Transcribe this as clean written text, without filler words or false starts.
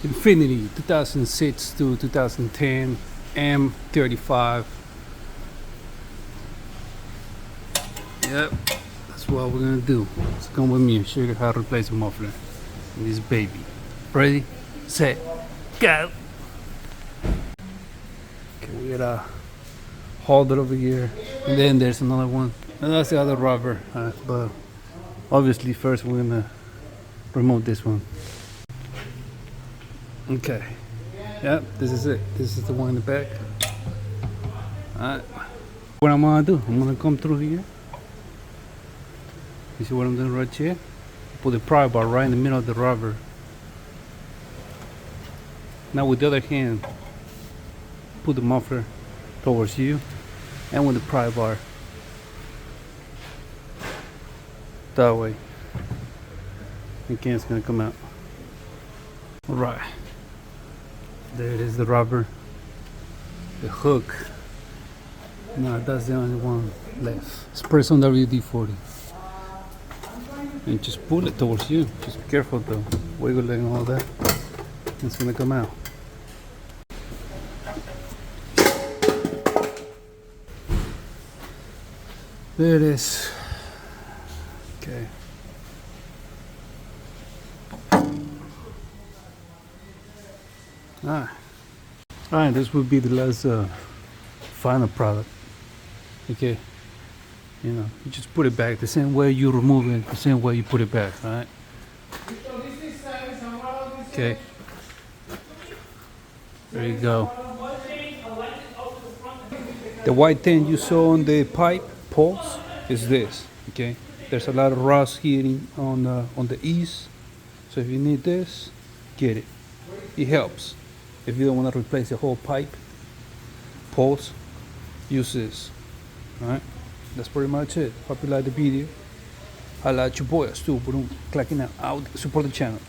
Infiniti 2006 to 2010 M35. Yep, that's what we're gonna do. So come with me and show you how to replace a muffler in this baby. Ready, set, go. Okay, we got a holder over here, and then there's another one, and that's the other rubber. But obviously, first we're gonna remove this one. Okay. Yep, this is it. This is the one in the back. Alright. What I'm gonna do, I'm gonna come through here. You see what I'm doing right here? Put the pry bar right in the middle of the rubber. Now with the other hand, put the muffler towards you, and with the pry bar. That way. Again, it's gonna come out. Alright. There it is, the rubber, the hook. No, that's the only one left. It's press on WD-40. And just pull it towards you. Just be careful though. Wiggle it and all that. It's gonna come out. There it is. Okay. Alright, this will be the last final product. Okay, you know, you just put it back the same way you remove it, the same way you put it back. Alright. Okay. There you go. The white thing you saw on the pipe pulse is this. Okay. There's a lot of rust here on the east, so if you need this, get it. It helps. If you don't want to replace the whole pipe pulse, use this. Alright, that's pretty much it. Hope you like the video. I like your boy, Stu, clicking out. Support the channel.